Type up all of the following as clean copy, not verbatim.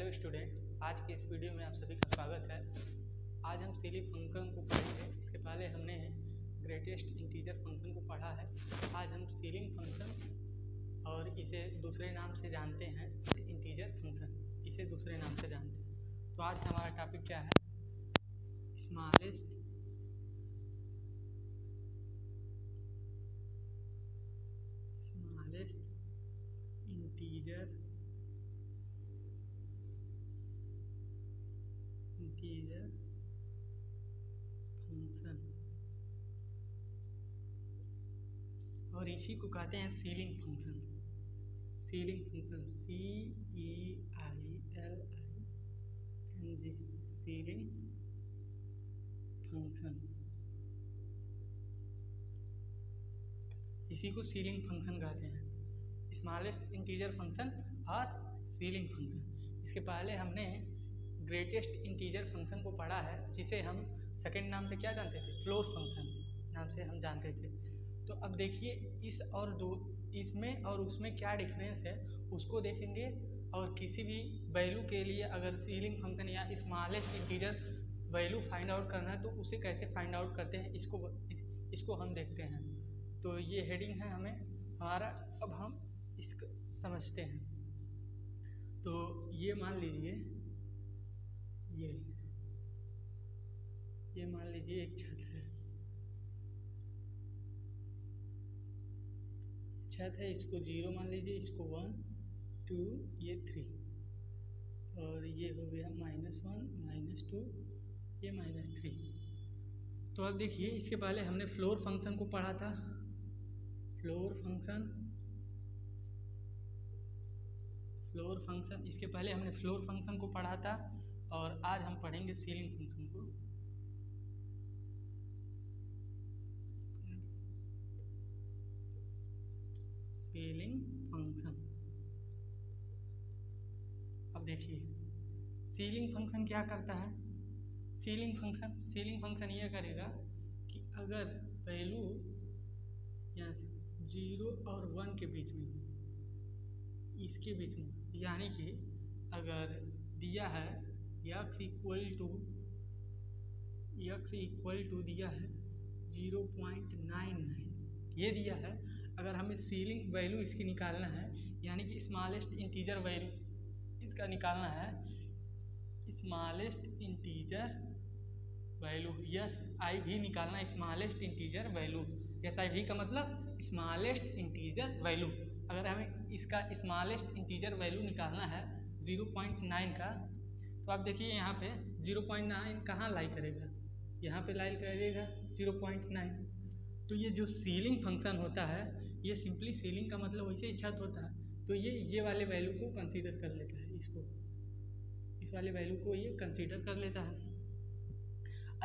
Hello student, आज के इस वीडियो में आप सभी का स्वागत है। आज हम सीलिंग फंक्शन को पढ़ेंगे। इसके पहले हमने ग्रेटेस्ट इंटीजर फंक्शन को पढ़ा है। आज हम सीलिंग फंक्शन और इसे दूसरे नाम से जानते हैं, इंटीजर फंक्शन, इसे दूसरे नाम से जानते हैं। तो आज हमारा टॉपिक क्या है? स्मॉलेस्ट इंटीजर फंक्शन, और इसी को कहते हैं ceiling function. Ceiling function CEILING, ceiling function, इसी को सीलिंग फंक्शन कहते हैं। स्मॉलेस्ट इंटीजर फंक्शन और सीलिंग फंक्शन। इसके पहले हमने ग्रेटेस्ट इंटीजर फंक्शन को पढ़ा है, जिसे हम सेकंड नाम से क्या जानते थे? फ्लोर फंक्शन नाम से हम जानते थे। तो अब देखिए इसमें और उसमें क्या डिफरेंस है उसको देखेंगे, और किसी भी वैल्यू के लिए अगर सीलिंग फंक्शन या smallest integer value find out करना है तो उसे कैसे फाइंड आउट करते हैं, इसको हम देखते हैं। तो ये हेडिंग है हमारा। अब हम इसको समझते हैं। तो ये मान लीजिए ये मान लीजिए एक छत है, इसको 0 मान लीजिए, इसको 1 2 ये 3, और ये हो गया -1 -2 ये -3। तो अब देखिए, इसके पहले हमने फ्लोर फंक्शन को पढ़ा था। फ्लोर फंक्शन, इसके पहले हमने फ्लोर फंक्शन को पढ़ा था, और आज हम पढ़ेंगे सीलिंग फंक्शन को। सीलिंग फंक्शन, अब देखिए सीलिंग फंक्शन क्या करता है। सीलिंग फंक्शन यह करेगा कि अगर वैल्यू यहाँ 0 और 1 के बीच में, इसके बीच में, यानी कि अगर दिया है x इक्वल टू दिया है 0.99, ये दिया है। अगर हमें सीलिंग वैल्यू इसकी निकालना है, यानी कि स्मॉलेस्ट इंटीजर वैल्यू इसका निकालना है, स्मॉलेस्ट इंटीजर वैल्यू SIV निकालना, स्मॉलेस्ट इंटीजर वैल्यू। SIV का मतलब स्मॉलेस्ट इंटीजर वैल्यू। अगर हमें इसका स्मॉलेस्ट इंटीजर वैल्यू निकालना है 0.9 का, तो आप देखिए यहाँ पे 0.9 कहाँ लाई करेगा, यहाँ पे लाई करेगा 0.9। तो ये जो सीलिंग फंक्शन होता है, ये सिंपली सीलिंग का मतलब वैसे ही छत होता है, तो ये वाले वैल्यू को कंसीडर कर लेता है, इस वाले वैल्यू को ये कंसीडर कर लेता है।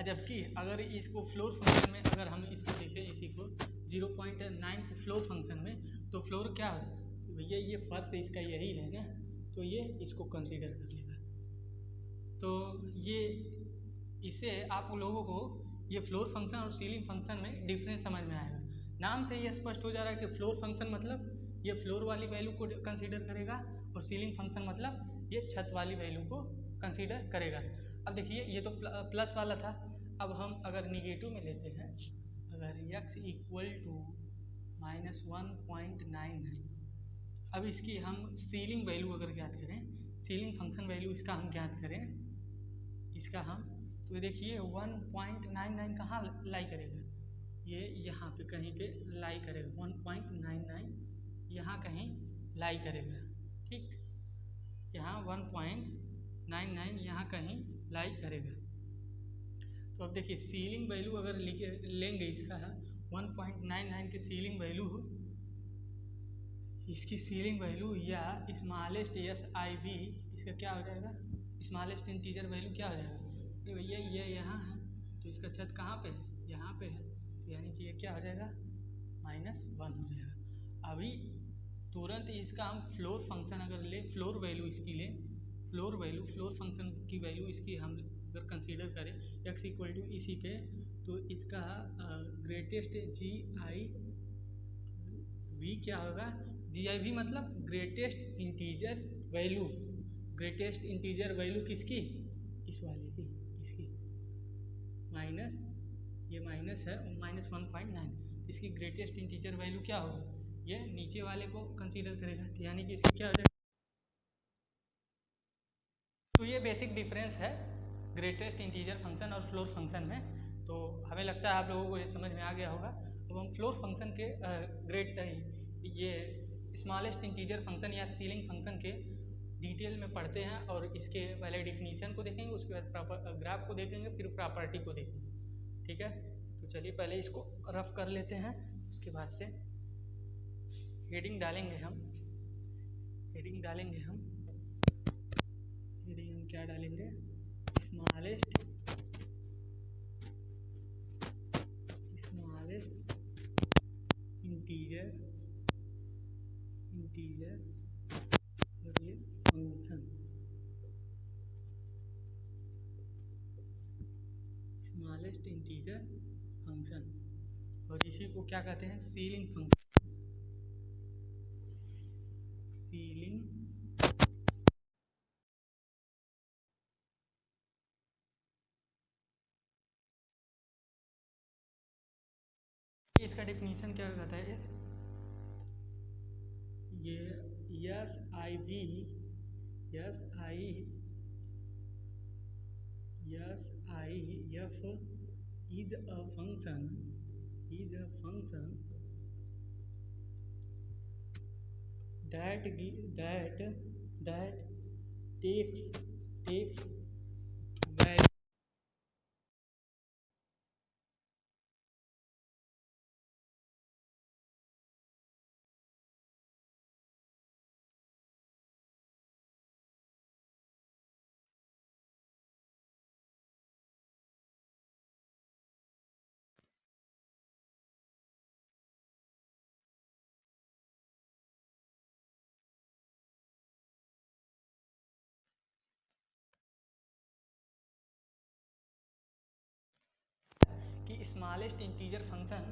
जबकि अगर इसको फ्लोर फंक्शन में अगर हम इसको देखें, इसी को 0.9 को फ्लोर फंक्शन में, तो फ्लोर क्या है भैया, ये फर्श इसका यही है ना, तो ये इसको कंसीडर कर लेगा। तो ये इससे आप लोगों को ये फ्लोर फंक्शन और सीलिंग फंक्शन में डिफरेंस समझ में आएगा। नाम से ये स्पष्ट हो जा रहा है कि फ्लोर फंक्शन मतलब ये फ्लोर वाली वैल्यू को कंसीडर करेगा, और सीलिंग फंक्शन मतलब ये छत वाली वैल्यू को कंसीडर करेगा। अब देखिए, ये तो प्लस वाला था। अब हम अगर निगेटिव में लेते हैं, अगर x इक्वल टू -1.99, अब इसकी हम सीलिंग वैल्यू अगर ज्ञात करें, सीलिंग फंक्शन वैल्यू इसका हम ज्ञात करें, तो देखिए 1.99 कहाँ लाई करेगा, ये यहाँ पे कहीं पे लाई करेगा, 1.99 यहाँ कहीं लाई करेगा, ठीक, यहाँ 1.99 यहाँ कहीं लाई करेगा। तो अब देखिए सीलिंग वैल्यू अगर लेंगे इसका 1.99 की सीलिंग वैल्यू, इसकी सीलिंग वैल्यू या स्मॉलेस्ट SIV, इसका क्या हो जाएगा, स्मॉलेस्ट इंटीजर वैल्यू क्या हो जाएगा, तो भैया ये यहाँ है, तो इसका छत कहाँ पे है, यहाँ पे है, तो यानी कि ये क्या हो जाएगा, -1 हो जाएगा। अभी तुरंत इसका हम फ्लोर फंक्शन अगर ले, फ्लोर वैल्यू इसकी ले, फ्लोर फंक्शन की वैल्यू इसकी हम अगर कंसीडर करें x इक्वल टू इसी के, तो इसका ग्रेटेस्ट GIV क्या होगा, GIV मतलब greatest integer value. Greatest integer value किसकी, इस वाले की, इसकी माइनस, ये माइनस है -1.9, इसकी ग्रेटेस्ट इंटीजर वैल्यू क्या होगा, ये नीचे वाले को कंसीडर करेगा, यानी कि इसकी क्या हो जाएगा। तो ये बेसिक डिफरेंस है ग्रेटेस्ट इंटीजर फंक्शन और फ्लोर फंक्शन में। तो हमें लगता है आप लोगों को ये समझ में आ गया होगा। अब हम फ्लोर फंक्शन के ये स्मॉलेस्ट इंटीजर फंक्शन या सीलिंग फंक्शन के डिटेल में पढ़ते हैं और इसके पहले डिफिनीशन को देखेंगे, उसके बाद ग्राफ को देखेंगे, फिर प्रॉपर्टी को देखेंगे। ठीक है, तो चलिए पहले इसको रफ कर लेते हैं, उसके बाद से हेडिंग डालेंगे हम। हेडिंग हम क्या डालेंगे, स्मॉलेस्ट इंटीजर और ये फंक्शन, स्मॉलेस्ट इंटीजर फंक्शन, और इसी को क्या कहते हैं, सीलिंग फंक्शन। सीलिंग इसका डिफिनीशन क्या कहता है, ये SIV is a function that takes value कि स्मॉलेस्ट इंटीजर फंक्शन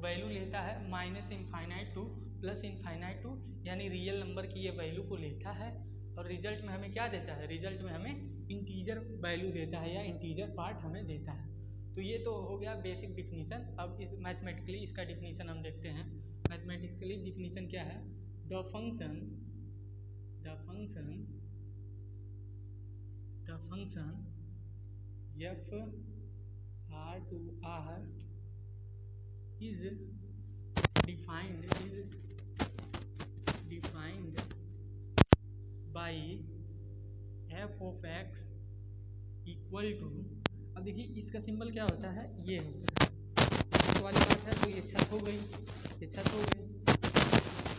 वैल्यू लेता है -∞ टू +∞ टू, यानी रियल नंबर की ये वैल्यू को लेता है और रिजल्ट में हमें क्या देता है, रिजल्ट में हमें इंटीजर वैल्यू देता है या इंटीजर पार्ट हमें देता है। तो ये तो हो गया बेसिक डिफिनीशन। अब इस मैथमेटिकली इसका डिफिनीशन हम देखते हैं। मैथमेटिकली डिफिनीशन क्या है, the function f R to R is defined by f of x equal to, अब देखिए इसका सिंबल क्या होता है, ये होता है, छत वाली बात है, तो ये छत हो गई,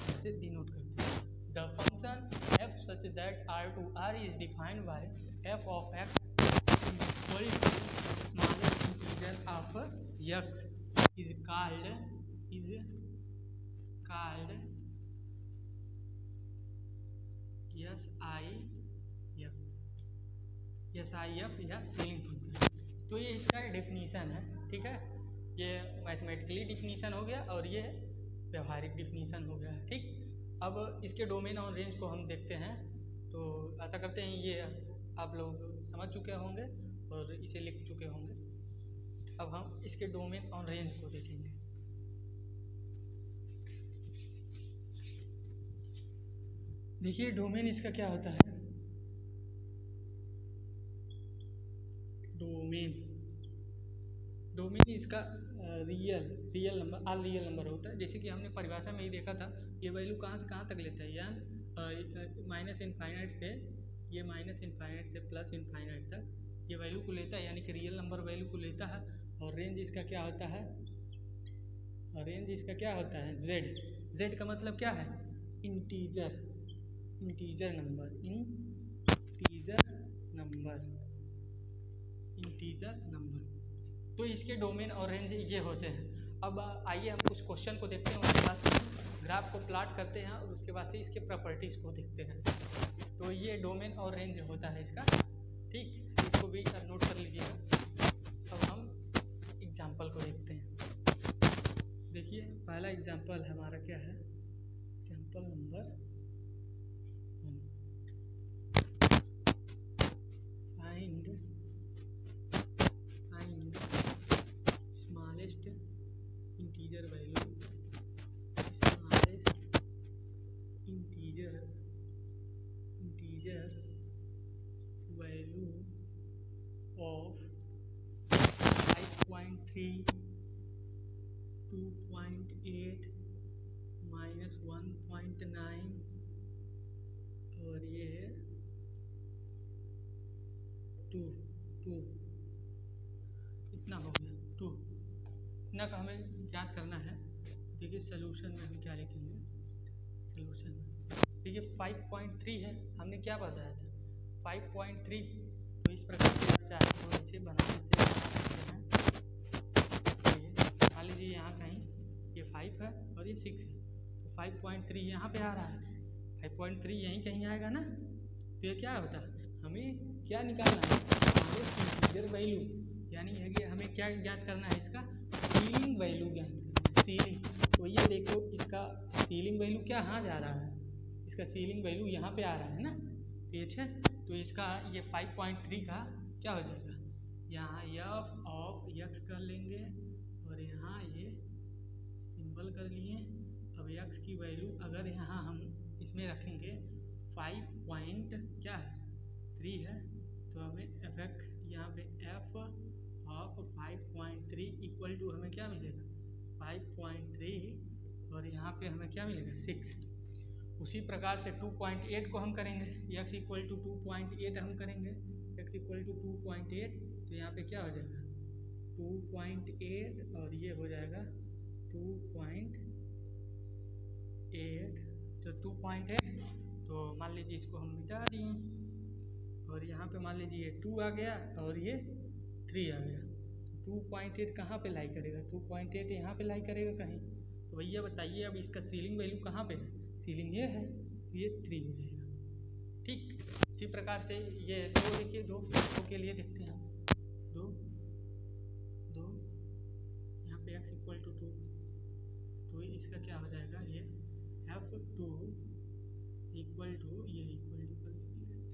इसे डिनोट करते हैं। The function f such that R to R is defined by f of x equal to smallest integer of x is called SIF या सीलिंग फंक्शन। तो ये इसका डिफिनीशन है। ठीक है, ये मैथमेटिकली डिफिनीशन हो गया और ये व्यवहारिक डिफिनीशन हो गया। ठीक, अब इसके डोमेन और रेंज को हम देखते हैं। तो ऐसा करते हैं, ये आप लोग समझ चुके होंगे और इसे लिख चुके होंगे। अब हम इसके डोमेन और रेंज को देखेंगे। देखिए डोमेन इसका क्या होता है, डोमेन इसका real number, all real number होता है। जैसे कि हमने परिभाषा में ही देखा था, ये वैल्यू कहाँ से कहाँ तक लेता है, यानी -∞ से ये -∞ से +∞ तक ये वैल्यू को लेता है, यानी कि रियल नंबर वैल्यू को लेता है। और रेंज इसका क्या होता है, z का मतलब क्या है, इंटीजर नंबर। तो इसके डोमेन और रेंज ये होते हैं। अब आइए हम कुछ क्वेश्चन को देखते हैं, उसके बाद से ग्राफ को प्लॉट करते हैं और उसके बाद से इसके प्रॉपर्टीज़ को देखते हैं। तो ये डोमेन और रेंज होता है इसका। ठीक, इसको भी नोट कर लीजिएगा। अब हम एग्जाम्पल को देखते हैं। देखिए पहला एग्जाम्पल हमारा क्या है, example number 1। Integer value of 5.3, 2.8, -1.9 और ये 2 इतना हो गया 2। इतना का हमें ज्ञात करना है। देखिए सोल्यूशन में हम क्या लिखेंगे। सोल्यूशन में देखिए 5.3 है, हमने क्या बताया था 5.3, तो इस प्रकार से चाहे तो इसे बना देते हैं। मान लीजिए यहाँ कहीं ये 5 है और ये 6 है, तो 5.3 यहाँ पे आ रहा है, 5.3 यहीं कहीं आएगा ना। तो ये क्या होता है, हमें क्या निकालना है, इंटीजर वैल्यू, यानी है कि हमें क्या ज्ञात करना है, इसका सीलिंग वैल्यू ज्ञात करना है। सीलिंग, तो ये देखो इसका सीलिंग वैल्यू क्या यहाँ जा रहा है, इसका सीलिंग वैल्यू यहाँ पे आ रहा है ना, ठीक है। तो इसका ये 5.3 का क्या हो जाएगा, यहाँ एफ ऑफ एक्स कर लेंगे और यहाँ ये सिंबल कर लिए। अब एक्स की वैल्यू अगर यहाँ हम इसमें रखेंगे 5.3 है, तो हमें एफ एक्स यहाँ पे एफ ऑफ 5.3 इक्वल टू हमें क्या मिलेगा 5.3 और यहाँ पे हमें क्या मिलेगा 6। उसी प्रकार से 2.8 को हम करेंगे, x इक्वल टू 2.8 हम करेंगे, x इक्वल टू 2.8, तो यहाँ पे क्या हो जाएगा 2.8 और ये हो जाएगा 2.8, तो 2.8, तो मान लीजिए इसको हम मिटा दिए और यहाँ पे मान लीजिए ये 2 आ गया और ये 3 आ गया। 2.8 कहाँ पे लाई करेगा, 2.8 यहाँ पे लाई करेगा कहीं, तो भैया बताइए अब इसका सीलिंग वैल्यू कहाँ पे है, सीलिंग ये है, ये 3 हो जाएगा। ठीक, इसी प्रकार से ये 2 देखिए, 2 के लिए देखते हैं हम, 2 यहाँ पे x इक्वल टू 2, तो इसका क्या हो जाएगा, ये f2 इक्वल टू ये equal to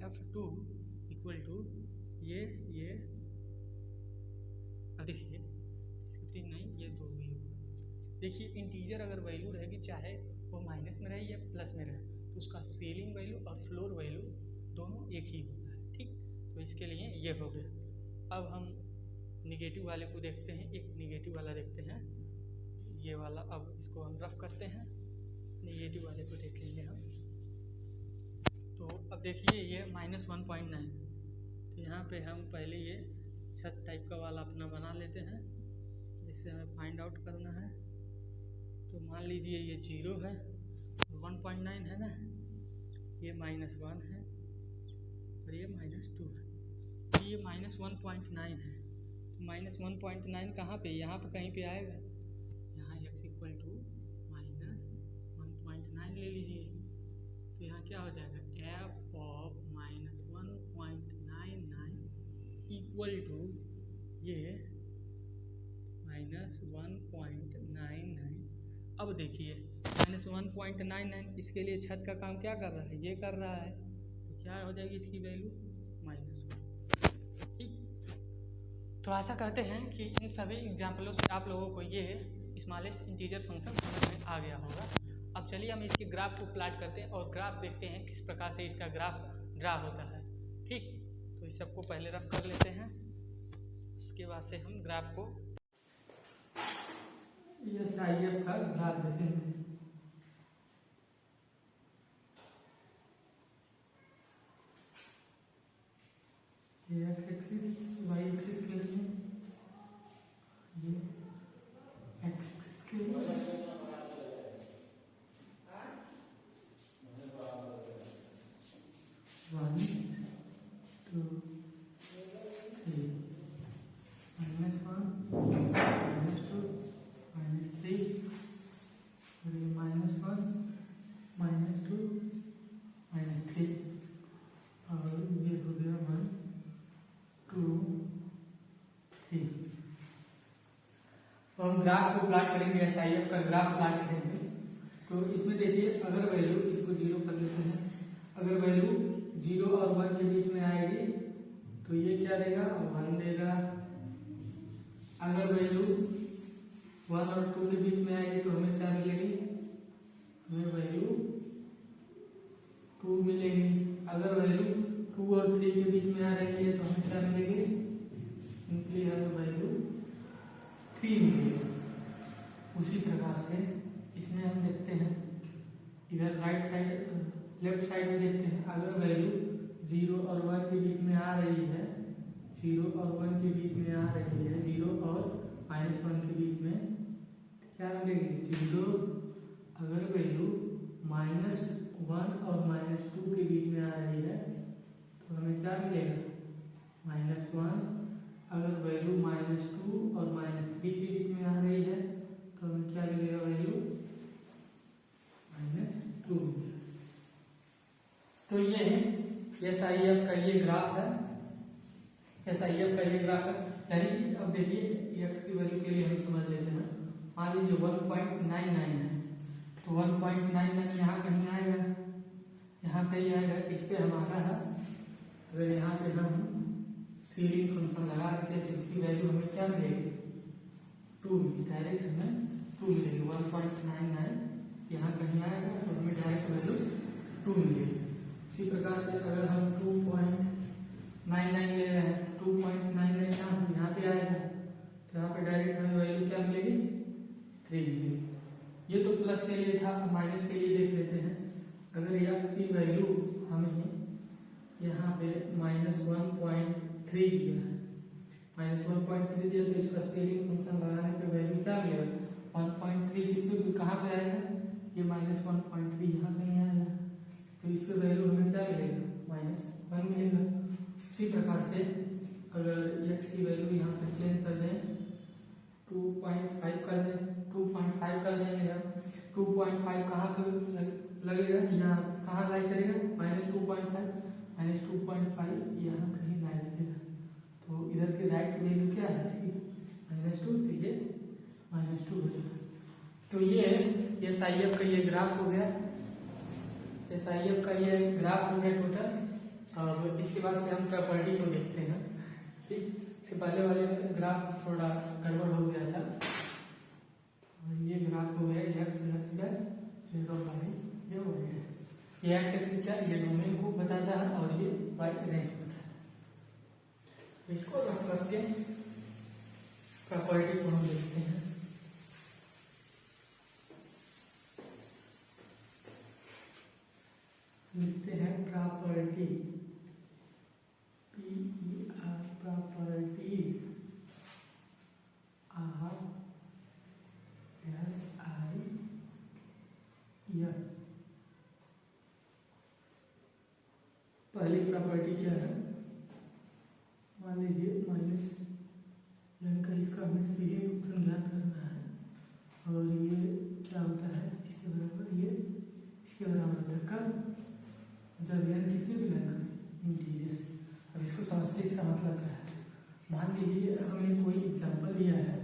f2 equal to ये देखिए 3 नहीं, ये 2 भी होगा। देखिए इंटीजर अगर वैल्यू रहेगी, चाहे वो माइनस में रहे या प्लस में रहे, तो उसका सीलिंग वैल्यू और फ्लोर वैल्यू दोनों एक ही होता है। ठीक, तो इसके लिए ये हो गया। अब हम निगेटिव वाले को देखते हैं, एक निगेटिव वाला देखते हैं, ये वाला। अब इसको हम रफ करते हैं, निगेटिव वाले को देखेंगे हम। तो अब देखिए ये -1.9, तो यहाँ पे हम पहले ये छत टाइप का वाला अपना बना लेते हैं, जिससे हमें फाइंड आउट करना है। तो मान लीजिए ये 0 है, 1.9 है ना, ये -1 है और ये -2 है, तो ये -1.9 है। तो -1.9 कहाँ पे, यहाँ पे कहीं पे आएगा, यहाँ x इक्वल टू -1.9 ले लीजिए, तो यहाँ क्या हो जाएगा f ऑफ -1.99 इक्वल टू ये -1.99। अब देखिए -1.99 इसके लिए छत का काम क्या कर रहा है, ये कर रहा है, तो क्या हो जाएगी इसकी वैल्यू -1। ठीक, तो आशा करते हैं कि इन सभी एग्जाम्पलों से आप लोगों को ये स्मॉलेस्ट इंटीजर फंक्शन समझ में आ गया होगा। अब चलिए हम इसके ग्राफ को प्लॉट करते हैं और ग्राफ देखते हैं किस प्रकार से इसका ग्राफ ड्रा होता है। ठीक, तो इस सबको पहले रफ कर लेते हैं, उसके बाद से हम ग्राफ को SIF का ग्राफ देखेंगे। एक्स एक्सिस, वाई एक्सिस के लिए, ये एक्स एक्सिस के लिए, 1 2 3 -1 -2 -3 और ये -1 -2 -3 और ये हो गया 1 2 3। तो हम ग्राफ को प्लॉट करेंगे, SIF का ग्राफ प्लॉट करेंगे। तो इसमें देखिए अगर वैल्यू, इसको 0 कर लेते हैं, अगर वैल्यू 0 और 1 के बीच में आएगी तो ये क्या देगा, 1 देगा। अगर वैल्यू 1 और 2 के बीच में आएगी तो हमें क्या मिलेगी, हमें वैल्यू 2 मिलेगी। अगर वैल्यू और 3 के बीच में आ रही है तो हमें क्या मिलेगी, सिंपली हमें वैल्यू 3 मिलेगी। उसी प्रकार से इसमें हम देखते हैं, इधर राइट साइड लेफ्ट साइड में देखते हैं, अगर वैल्यू 0 और 1 के बीच में आ रही है, 0 और 1 के बीच में आ रही है, 0 और -1 के बीच में क्या मिलेगी, 0 अगर वैल्यू -1 और -2 के बीच में आ रही है तो हमें क्या मिलेगा, -1। अगर वैल्यू -2 और -3 के बीच में आ रही है तो हमें क्या मिलेगा, वैल्यू -2। तो ये SIF का ये ग्राफ है, SIF का ये ग्राफ है। यानी अब देखिए x की वैल्यू के लिए हम समझ लेते हैं, मान लीजिए 1.99 है तो 1.99 यहाँ कहीं आएगा, यहाँ कहीं आएगा, इस पे हमारा है। अगर यहाँ पे हम सीलिंग फंक्शन लगा देते हैं तो इसकी वैल्यू हमें क्या मिलेगी, 2 डायरेक्ट हमें 2 मिलेगी। 1.99 यहाँ कहीं आएगा तो हमें डायरेक्ट वैल्यू 2 मिलेगी। इसी प्रकार से अगर हम 2.99 ले रहे हैं, 2.99 यहाँ पे आएगा तो यहाँ पे डायरेक्ट हमें वैल्यू क्या मिलेगी, 3 मिलेगी। ये तो प्लस के लिए था, माइनस के लिए देख लेते हैं। अगर x की वैल्यू हमें यहाँ पे -1.3 दिया है, -1.3 दिया तो इसका स्केलिंग फंक्शन लगाने पे वैल्यू क्या मिलेगा, 1.3। इस पे कहाँ पे आएगा, ये -1.3 यहाँ कहीं आएगा तो इस पे वैल्यू हमें क्या मिलेगा, -1 मिलेगा। उसी प्रकार से अगर x की वैल्यू यहाँ पर चेंज कर दें, 2.5 कर दें, 2.5 कर देंगे हम, 2.5 कहाँ पे लगेगा, यहाँ कहाँ लाई करेगा, -2.5 यहाँ कहीं लाई करेगा। तो इधर की राइट वैल्यू क्या है इसकी, -2, तो ये -2 हो जाएगा। तो ये SIF का ये ग्राफ हो गया, SIF का ये ग्राफ हो गया टोटल। अब इसके बाद से हम प्रॉपर्टी को देखते हैं। ठीक, इससे पहले वाले ग्राफ थोड़ा गड़बड़ हो गया था, ये ग्राफ हो गया x ये हो गया, ये x एक्सिस क्या, ये डोमेन को बताता है और ये y रेंज बताता है। इसको रख करके प्रॉपर्टी को हम देखते हैं। लिखते हैं property, PER properties are SIF। पहली प्रॉपर्टी क्या है, मान लीजिए माइनस का इसका हमें सीलिंग फंक्शन ज्ञात करना है और ये क्या होता है, इसके बराबर, ये इसके बराबर होता है कब, जब n किसी भी लैंग्वेज इंटीजर से। अब इसको समझते इसका मतलब क्या है। मान लीजिए हमने कोई एग्जांपल दिया है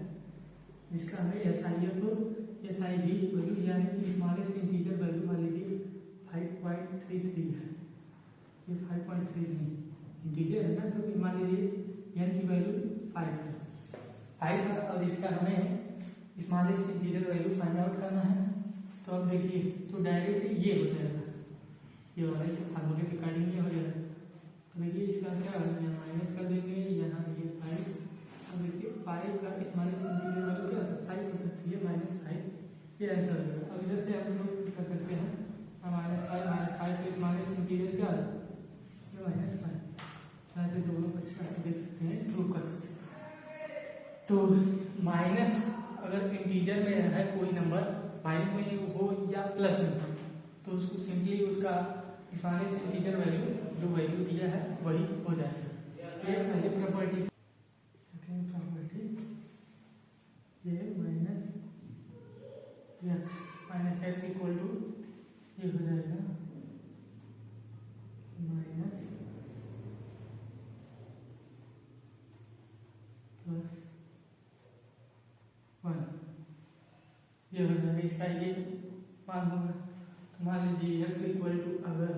जिसका हमें SIV वैल्यू यानी कि स्मॉलेस्ट इंटीजर वैल्यू मान लीजिए 5.33 है, ये 5.3 नहीं इंटीजर है ना, तो मान लीजिए n की वैल्यू 5 है और इसका हमें smallest integer value find out करना है। तो अब देखिए, तो डायरेक्ट ये हो जाएगा, ये वाला इस फार्मूले के अकॉर्डिंग ये हो जाएगा। तो देखिए इसका क्या होगा, माइनस कर देंगे, यहाँ ये 5, अब देखिए 5 का स्मॉलेस्ट इंटीजर वैल्यू क्या होता है, 5 हो सकती है, -5 ये आंसर हो जाएगा। अब इधर से हम लोग कर सकते हैं, -5 तो स्मॉलेस्ट इंटीजर क्या होता है, -5। ऐसे दोनों को अच्छा देख सकते हैं, प्रूव कर सकते हैं। तो माइनस अगर इंटीजर में है कोई नंबर, माइनस में हो या प्लस में हो, तो उसको सिंपली उसका स्मॉलेस्ट इंटीजर वैल्यू जो वैल्यू दिया है वही हो जाएगा। ये पहली प्रॉपर्टी। सेकेंड प्रॉपर्टी, ये -x इक्वल टू ये हो जाएगा -1, ये हो जाएगा, इसका ये मान होगा। तो मान लीजिए x इक्वल टू अगर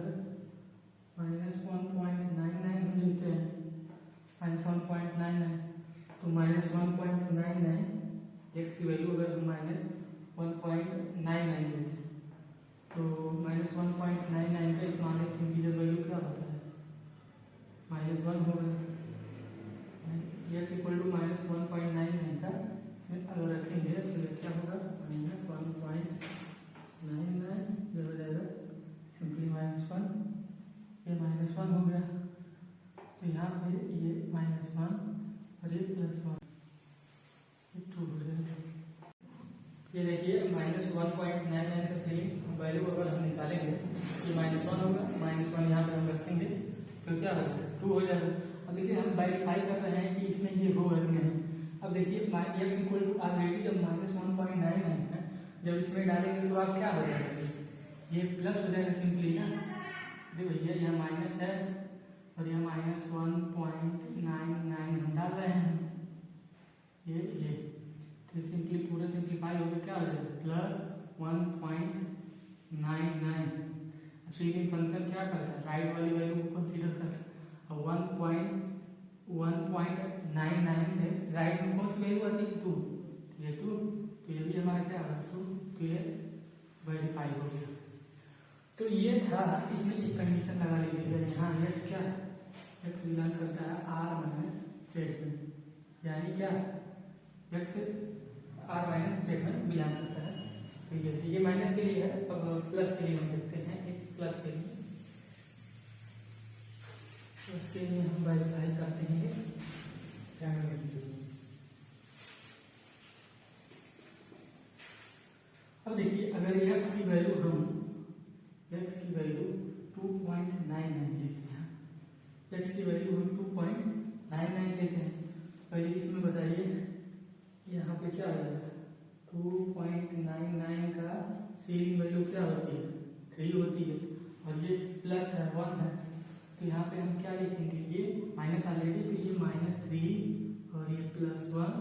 -1.99 हम लेते हैं, -1.99 तो -1.99 x की वैल्यू अगर हम -1.99 लेते हैं तो -1.99 का स्मॉलेस्ट इंटीजर वैल्यू क्या होता है, -1 होगा, x इक्वल टू -1.99 था, इसमें अगर रखेंगे तो ये क्या होगा -1.99, ये हो जाएगा सिंपली -1, ये -1 हो गया, तो यहाँ पे ये -1 और ये +1, ये 2 हो जाएगा। ये देखिए -1.99 का सीलिंग वैल्यू अगर हम निकालेंगे, ये -1 होगा, -1 यहाँ पे हम रखेंगे तो क्या होगा 2 हो जाएगा। अब देखिए हम वेरीफाई कर रहे हैं कि इसमें ये हो है कि नहीं। अब देखिए x इक्वल टू ऑलरेडी जब -1.99 है, जब इसमें डालेंगे तो आप क्या हो जाएगा, ये प्लस हो जाएगा सिंपली ना। देखो भैया यहाँ माइनस है और यहाँ -1.99 हम डाल रहे हैं, ये तो सिंपली पूरा सिंप्लीफाई हो गया, क्या हो जाएगा +1.99। सीलिंग फंक्शन क्या करता है, राइट वाली वैल्यू को कंसीडर करता है। अब 1.99 है, राइट में कौन सी वैल्यू आती है 2, ये 2, तो ये भी हमारा क्या होगा 2, तो ये वेरीफाई हो गया। तो ये था, इसमें एक कंडीशन लगा लीजिएगा यहाँ, यस क्या x बिलोंग करता है R माइनस Z में, यानी क्या x R माइनस Z में बिलोंग करता है। तो ये माइनस के लिए है, अब प्लस के लिए हम देखते हैं, एक प्लस के लिए, तो उसके लिए हम वेरीफाई करते हैं। अब देखिए अगर x की वैल्यू 2.99 लेते हैं, x की वैल्यू हम 2.99 लेते हैं, पहले इसमें बताइए यहाँ पे क्या हो जाएगा, 2.99 का सीलिंग वैल्यू क्या होती है 3 होती है, और ये प्लस है 1 है, तो यहाँ पे हम क्या लिखेंगे, ये माइनस ऑलरेडी, तो ये -3 और ये +1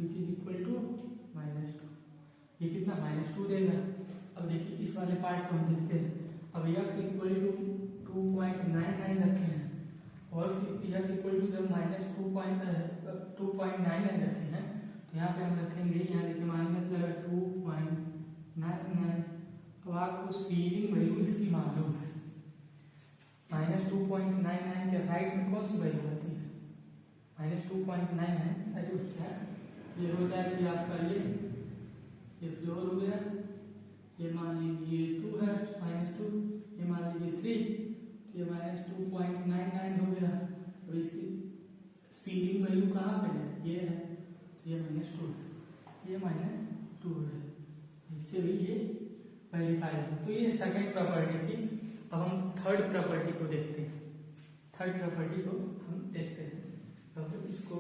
विच इज इक्वल टू -2, ये कितना -2 देगा। अब देखिए इस वाले पार्ट को हम देखते हैं। अब x इक्वल टू 2.99 रखे हैं और x इक्वल टू जब -2.99 रखे हैं, तो यहाँ पे हम रखेंगे, यहाँ देखिए माइनस लगा 2.99, तो आपको सीलिंग वैल्यू इसकी मालूम है, -2.99 के राइट में कौन सी वैल्यू आती है, -2.99 वैल्यू क्या है, ये हो जाएगा कि आपका ये फ्लोर हो गया, ये मान लीजिए 2 है, -2, ये मान लीजिए 3, तो ये -2.99 हो गया, और इसकी सीलिंग वैल्यू कहाँ पे है, ये है, तो ये -2 है, ये -2 है, इससे भी ये वेरीफाई है। तो ये सेकंड प्रॉपर्टी थी। अब हम थर्ड प्रॉपर्टी को देखते हैं, अब इसको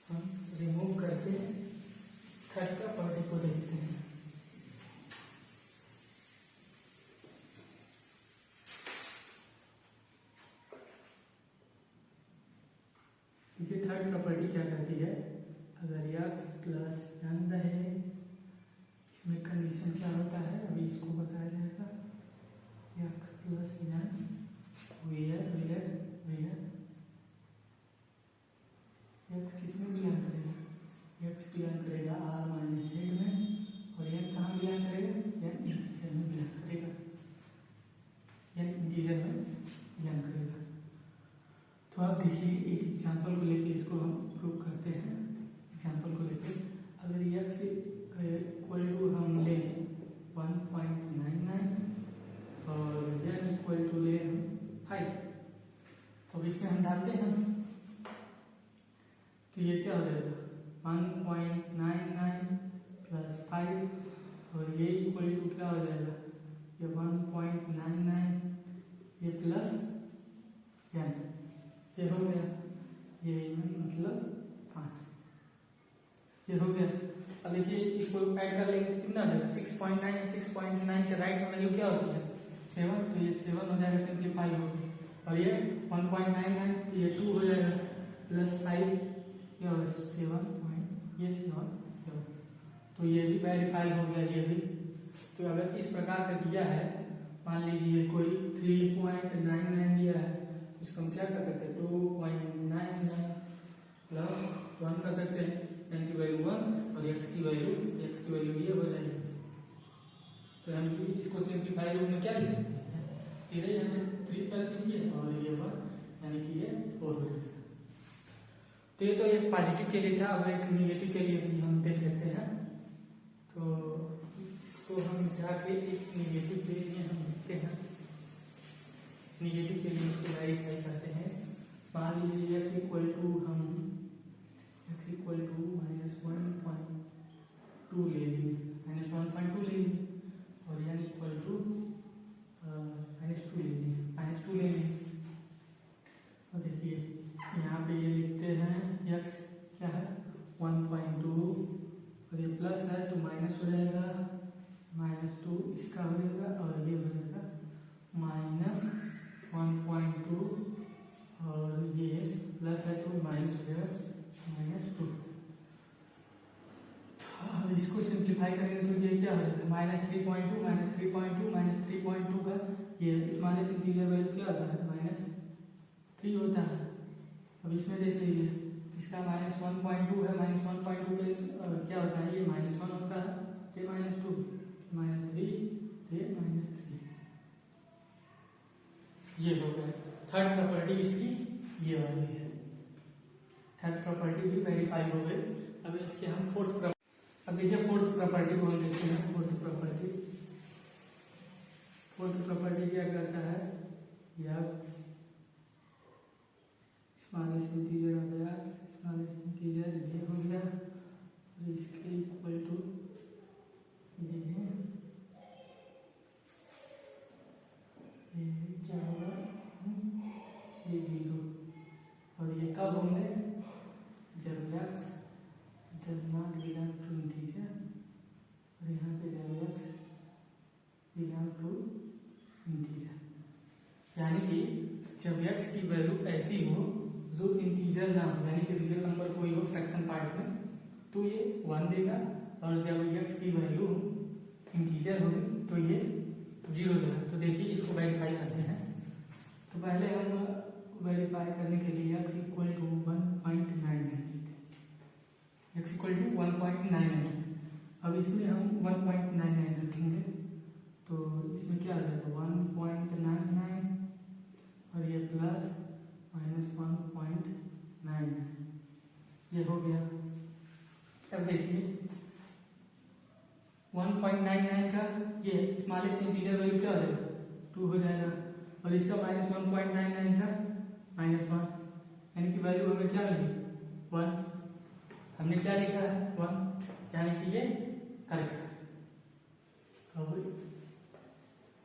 हम रिमूव करके थर्ड प्रॉपर्टी को देखते हैं। देखिए थर्ड प्रॉपर्टी क्या कहती है, अगर x प्लस n रहे, इसमें कंडीशन क्या होता है अभी इसको बताया जाएगा, x plus n where x किसमें बिलोंग करेगा, x बिलोंग करेगा R माइनस Z में, और n कहाँ बिलोंग करेगा, n इंटीजर में बिलोंग करेगा, तो आप देखिए एक एग्जांपल को लेके इसको हम प्रूव करते हैं। एग्जांपल को लेके अगर x इक्वल टू हम ले 1.99 और n इक्वल टू ले 5, तो इसमें हम डालते हैं, तो ये क्या हो जाएगा 1.99 प्लस 5, और ये इक्वल टू क्या हो जाएगा, ये 1.99 ये प्लस n, ये हो गया, ये मतलब 5, ये हो गया। अब देखिए इसको ऐड कर लेंगे कितना हो जाएगा 6.9 के राइट में वैल्यू क्या होती है 7, तो ये 7 हो जाएगा, सिंप्लीफाई हो गया, और ये 1.99 ये 2 हो जाएगा, प्लस 5 ये हो 7, ये 7, तो ये भी वेरीफाई हो गया, ये भी। तो अगर इस प्रकार का दिया है, मान लीजिए कोई 3.99 दिया है, इसको हम क्या कर सकते हैं 2.99 प्लस 1 कर सकते हैं, n की वैल्यू 1 और x की वैल्यू ये हो जाएगी। तो हम इसको सिंप्लीफाई रूप में क्या लिख सकते हैं, सीधे यहाँ पे 3 कर दीजिए और ये 1, यानी कि तो ये तो एक पॉजिटिव के लिए था, अब एक निगेटिव के लिए भी हम देख लेते हैं। तो इसको हम मिटा के एक निगेटिव के लिए हम लिखते हैं। निगेटिव के लिए इसको वेरीफाई करते हैं। मान लीजिए x इक्वल टू हम x इक्वल टू -1.2 ले लीजिए, -1.2 ले लीजिए, और n इक्वल टू -2 ले लीजिए, -2 ले लीजिए। और देखिए यहाँ पे ये लिखते हैं x क्या है 1.2, और ये प्लस है तो माइनस हो जाएगा, -2 इसका हो जाएगा, और ये हो जाएगा -1.2, और ये प्लस है तो माइनस हो जाएगा -2। अब इसको सिंप्लीफाई करेंगे तो ये क्या हो जाएगा -3.2 -3.2 का ये स्मॉलेस्ट इंटीजर वैल्यू क्या होता है -3 होता है। अब इसमें देख लीजिए इसका -1.2 है, -1.2 पे क्या होता है, ये -1 होता है, ये -2, -3, ये -3। ये हो गया थर्ड प्रॉपर्टी इसकी, ये वाली है। थर्ड प्रॉपर्टी भी वेरीफाई हो गई। अब इसके हम अब देखिए फोर्थ प्रॉपर्टी को हम देखते हैं। फोर्थ प्रॉपर्टी क्या करता है, यह स्मॉलेस्ट इंटीजर हो गया, स्मॉलेस्ट इंटीजर ये हो गया, और इसके इक्वल टू ये है, ये क्या होगा, ये 0, और ये कब होंगे जब x does not belong to integer, और यहाँ पे जब x belong to integer, यानी कि जब x की वैल्यू ऐसी हो जो इंटीजर ना हो, यानी कि रियल नंबर कोई हो फ्रैक्शन पार्ट में, तो ये 1 देगा, और जब x की वैल्यू इंटीजर होगी तो ये 0 देगा। तो देखिए इसको वेरीफाई करते हैं। तो पहले हम वेरीफाई करने के लिए x equal to 1.99, x equal to 1.99। अब इसमें हम 1.99 रखेंगे, तो इसमें क्या आ जाएगा 1.99, और ये प्लस -1.99, ये हो गया। अब देखिए 1.99 का ये स्मॉलेस्ट इंटीजर वैल्यू क्या हो जाएगा 2 हो जाएगा, और इसका -1.99 का -1, यानी कि वैल्यू हमें क्या मिली 1। हमने क्या लिखा है 1, यानी कि ये करेक्ट है। अब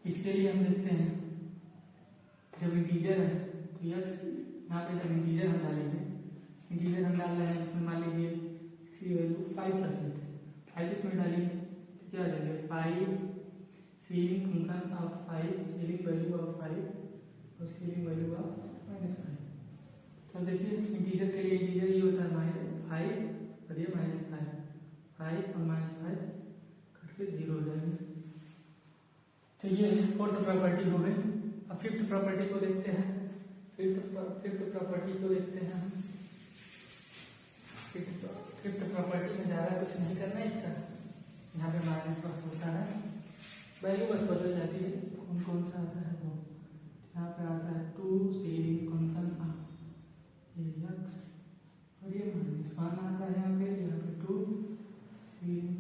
इसके लिए हम देखते हैं जब इंटीजर है तो यहाँ पे जब इंटीजर हम डालेंगे, इंटीजर हम डाल रहे हैं, इसमें मान लीजिए इसकी वैल्यू 5 रख लेते हैं, 5 इसमें डालेंगे तो क्या आ जाएगा 5 ceiling function of 5, ceiling value of 5, और सीलिंग वैल्यू ऑफ -5। तो देखिए इंटीजर के लिए इंटीजर ये होता है -5, और ये -5, 5 और -5 करके 0 हो जाएंगे। तो ये फोर्थ प्रॉपर्टी हो गई। अब फिफ्थ प्रॉपर्टी को देखते हैं। फिफ्थ प्रॉपर्टी को देखते हैं। फिफ्थ प्रॉपर्टी में ज़्यादा कुछ नहीं करना है इसका, यहाँ पे माइनस बस होता है, वैल्यू बस बदल जाती है। कौन कौन सा आता है वो यहाँ पे आता है 2 सीलिंग फंक्शन ये x, और ये -1 आता है यहाँ पे 2 सीलिंग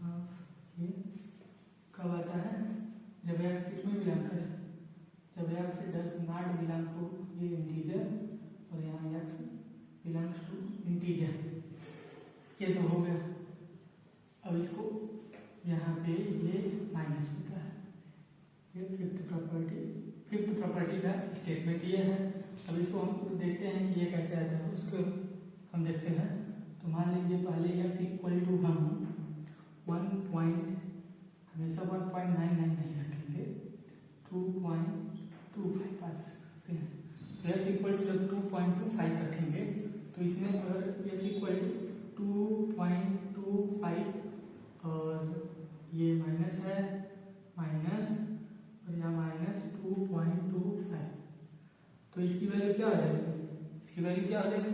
ऑफ ये कब आता है जब x किसमें बिलोंग करे, जब x does not belong to ये इंटीजर, और यहाँ x बिलोंग्स टू इंटीजर। ये तो हो गया। अब इसको यहाँ पे ये माइनस होता है, ये फिफ्थ प्रॉपर्टी का स्टेटमेंट ये है। अब इसको हम देखते हैं कि ये कैसे आता है, उसको हम देखते हैं। तो मान लीजिए पहले x इक्वल टू हम 1.99 नहीं रखेंगे, 2.25 पास सकते हैं। तो x इक्वल टू जब 2.25 रखेंगे तो इसमें अगर x इक्वल टू 2.25 और ये माइनस है माइनस, और यहाँ -2.25, तो इसकी वैल्यू क्या हो जाएगी, इसकी वैल्यू क्या हो जाएगी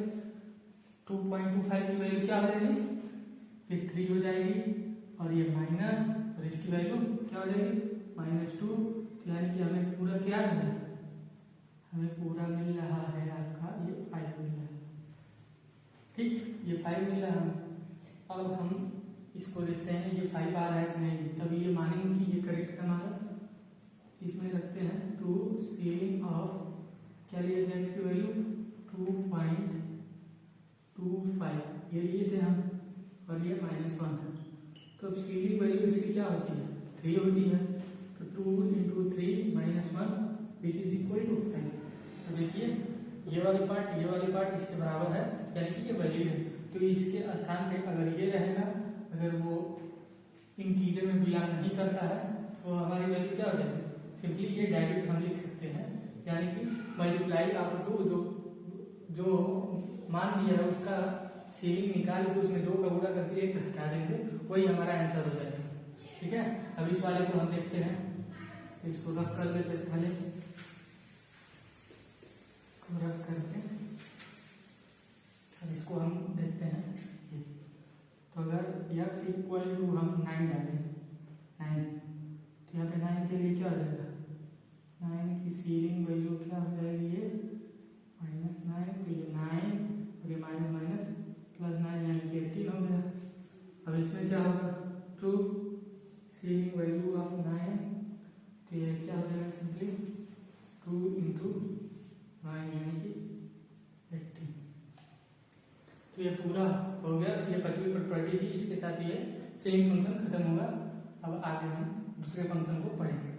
2.25 की वैल्यू क्या हो जाएगी, ये 3 हो जाएगी, और ये माइनस, और इसकी वैल्यू क्या हो जाएगी -2। तो यानी कि हमें पूरा क्या मिल रहा है, हमें पूरा मिल रहा है आपका ये 5 मिल रहा है। ये 5 मिला हमें। अब हम इसको देखते हैं ये 5 आ रहा है कि नहीं, तब ये मानेंगे कि ये करेक्ट है हमारा। इसमें रखते हैं टू सीलिंग ऑफ, क्या लिया जाए इसकी वैल्यू 2.25 ये लिए थे हम, और ये -1 है। तो अब सीलिंग वैल्यू इसकी क्या होती है 3 होती है, तो 2 × 3 - 1 विच इज इक्वल टू 5। तो देखिए ये वाली पार्ट इसके बराबर है, यानी कि ये वैलिड है। तो इसके स्थान पे अगर ये रहेगा, अगर वो इंटीजर में बिलोंग नहीं करता है तो हमारी वैल्यू क्या हो जाएगी, सिंपली ये डायरेक्ट हम लिख सकते हैं, यानी कि मल्टीप्लाई ऑफ 2, जो मान दिया है उसका सीलिंग निकाल के उसमें 2 का गुणा करके 1 घटा देंगे, वही हमारा आंसर हो जाएगा। ठीक है, अब इस वाले को हम देखते हैं, इसको रख कर देते हैं पहले, रख करके अब इसको हम देखते हैं। तो अगर x इक्वल टू हम 9 डालें, 9, तो यहाँ पे 9 के लिए क्या हो जाएगा, 9 की सीलिंग वैल्यू क्या हो जाएगी, ये -9, तो ये 9 और ये माइनस +9 यानी कि 18 हो गया। अब इसमें क्या होगा, टू सीलिंग वैल्यू ऑफ 9, तो ये क्या हो जाएगा, सिंपली 2 × 9 यानी कि 18। तो ये पूरा हो गया, ये 5वीं प्रॉपर्टी थी, इसके साथ ये सेम फंक्शन खत्म होगा। अब आगे हम दूसरे फंक्शन को पढ़ेंगे।